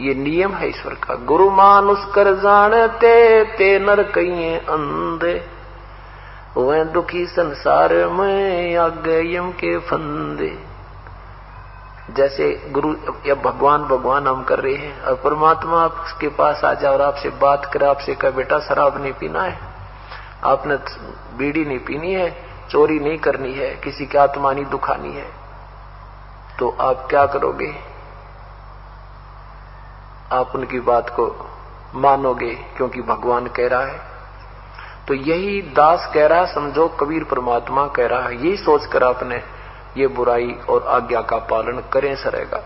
ये नियम है ईश्वर का। गुरु मानुष कर जानते ते नर कहिए अंधे, वह दुखी संसार में आगे यम के फंदे। जैसे गुरु या भगवान भगवान हम कर रहे हैं और परमात्मा आपके पास आ जाए और आपसे बात करे, आपसे कहे बेटा शराब नहीं पीना है, आपने बीड़ी नहीं पीनी है, चोरी नहीं करनी है, किसी की आत्मा नहीं दुखानी है, तो आप क्या करोगे? आप उनकी बात को मानोगे क्योंकि भगवान कह रहा है। तो यही दास कह रहा है, समझो कबीर परमात्मा कह रहा है, यही सोचकर आपने ये बुराई और आज्ञा का पालन करें सरेगा,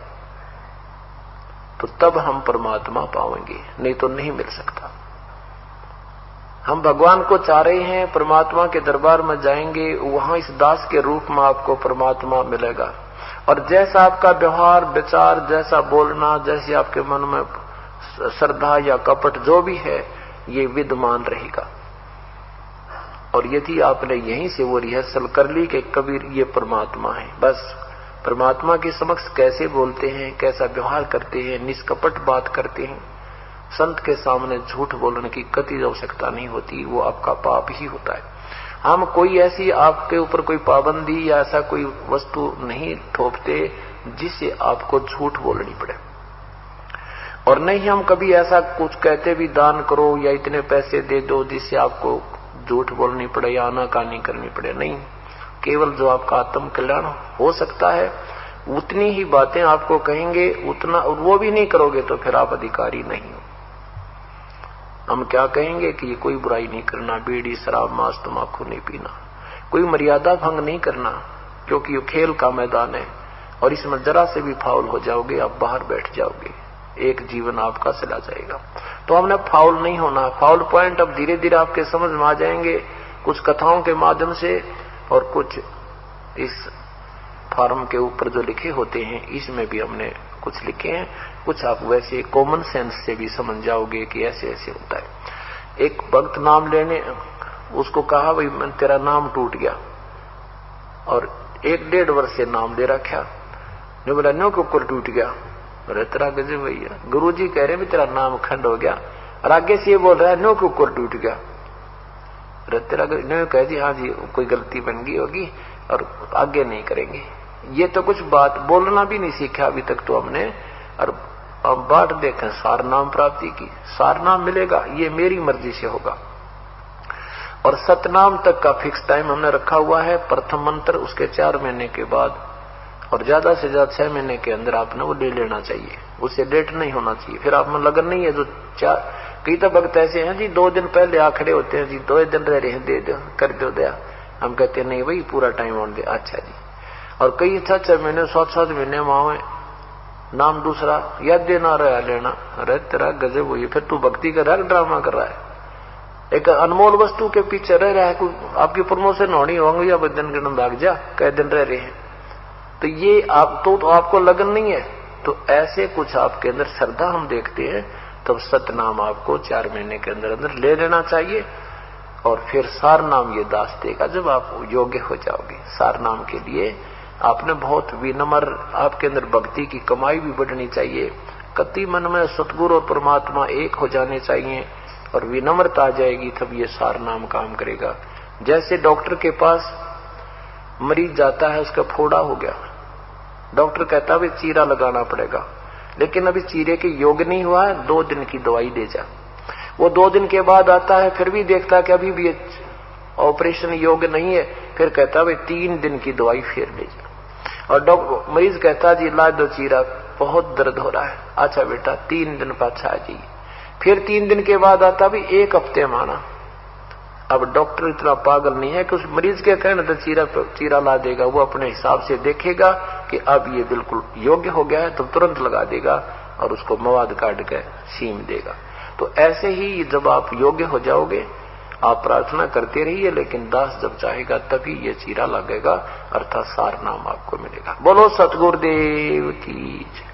तो तब हम परमात्मा पाएंगे, नहीं तो नहीं मिल सकता। हम भगवान को चाह रहे हैं, परमात्मा के दरबार में जाएंगे, वहां इस दास के रूप में आपको परमात्मा मिलेगा। और जैसा आपका व्यवहार विचार, जैसा बोलना, जैसे आपके मन में श्रद्धा या कपट जो भी है, ये विद्यमान रहेगा। और यदि आपने यहीं से वो रिहर्सल कर ली कि कबीर ये परमात्मा है, बस परमात्मा के समक्ष कैसे बोलते हैं, कैसा व्यवहार करते हैं, निष्कपट बात करते हैं, संत के सामने झूठ बोलने की कतई आवश्यकता नहीं होती, वो आपका पाप ही होता है। हम कोई ऐसी आपके ऊपर कोई पाबंदी या ऐसा कोई वस्तु नहीं थोपते जिससे आपको झूठ बोलनी पड़े, और नहीं हम कभी ऐसा कुछ कहते भी दान करो या इतने पैसे दे दो जिससे आपको झूठ बोलनी पड़े या आनाकानी करनी पड़े। नहीं, केवल जो आपका आत्म कल्याण हो सकता है उतनी ही बातें आपको कहेंगे, उतना, और वो भी नहीं करोगे तो फिर आप अधिकारी नहीं हो। हम क्या कहेंगे कि ये कोई बुराई नहीं करना, बीड़ी शराब मांस तम्बाकू नहीं पीना, कोई मर्यादा भंग नहीं करना, क्योंकि ये खेल का मैदान है और इसमें जरा से भी फाउल हो जाओगे आप बाहर बैठ जाओगे, एक जीवन आपका चला जाएगा। तो हमने फाउल नहीं होना। फाउल पॉइंट अब धीरे धीरे आपके समझ में आ जाएंगे, कुछ कथाओं के माध्यम से और कुछ इस फार्म के ऊपर जो लिखे होते हैं इसमें भी हमने कुछ लिखे हैं, कुछ आप वैसे कॉमन सेंस से भी समझ जाओगे कि ऐसे ऐसे होता है। एक भक्त नाम लेने, उसको कहा भाई मैं तेरा नाम टूट गया, और 1-1.5 वर्ष से नाम दे रखा, ने बोला नो कुकर टूट गया। अरे तेरा गजब भैया, गुरु जी कह रहे भी तेरा नाम खंड हो गया, और आगे से ये बोल रहा है नो कुकर टूट गया। अरे तेरा कह दी हाँ जी कोई गलती बन गई होगी और आगे नहीं करेंगे। ये तो कुछ बात बोलना भी नहीं सीखा अभी तक तो हमने, और अब बात देखें सार नाम प्राप्ति की, सार नाम मिलेगा ये मेरी मर्जी से होगा। और सतनाम तक का फिक्स टाइम हमने रखा हुआ है, प्रथम मंत्र उसके 4 महीने के बाद, और ज्यादा से ज्यादा 6 महीने के अंदर आपने वो ले लेना चाहिए, उससे लेट नहीं होना चाहिए। फिर आप में लगन नहीं है जो कई तो भक्त ऐसे हैं जी 2 दिन पहले आ खड़े होते हैं जी, 2 दिन रह रहे हैं दे दो कर दो दया, हम कहते हैं नहीं भाई पूरा टाइम ऑन दे, अच्छा जी। और कई 6-6 महीने 7-7 महीने वहां नाम दूसरा याद देना रहा लेना। अरे तेरा गजब हुई, फिर तू भक्ति कर रहा है ड्रामा कर रहा है, एक अनमोल वस्तु के पीछे रह रहा है। कोई आपकी प्रमोशन होनी होंगी या दिन गिन भाग जा, कई दिन रह रहे हैं, तो ये आप तो आपको लगन नहीं है। तो ऐसे कुछ आपके अंदर श्रद्धा हम देखते हैं, तब सतनाम आपको 4 महीने के अंदर अंदर ले लेना चाहिए। और फिर सार नाम ये दास देगा जब आप योग्य हो जाओगे। सार नाम के लिए आपने बहुत विनम्र, आपके अंदर भक्ति की कमाई भी बढ़नी चाहिए, कति मन में सतगुरु और परमात्मा एक हो जाने चाहिए, और विनम्रता आ जाएगी तब ये सार नाम काम करेगा। जैसे डॉक्टर के पास मरीज जाता है, उसका फोड़ा हो गया, डॉक्टर कहता है चीरा लगाना पड़ेगा, लेकिन अभी चीरे के योग नहीं हुआ है, 2 दिन की दवाई दे जा। वो 2 दिन के बाद आता है, फिर भी देखता है कि अभी भी ऑपरेशन योग्य नहीं है, फिर कहता है 3 दिन की दवाई फिर ले जा। और डॉक्टर मरीज कहता जी ला दो चीरा, बहुत दर्द हो रहा है, अच्छा बेटा 3 दिन पाछा आ जाइए। फिर 3 दिन के बाद आता भी 1 हफ्ते माना। अब डॉक्टर इतना पागल नहीं है कि उस मरीज के कहने तो चीरा ला देगा, वो अपने हिसाब से देखेगा कि अब ये बिल्कुल योग्य हो गया है तो तुरंत लगा देगा और उसको मवाद काट के सीम देगा। तो ऐसे ही जब आप योग्य हो जाओगे, आप प्रार्थना करते रहिए, लेकिन दास जब चाहेगा तभी ये चीरा लगेगा, अर्थात सार नाम आपको मिलेगा। बोलो सतगुरुदेव की जय।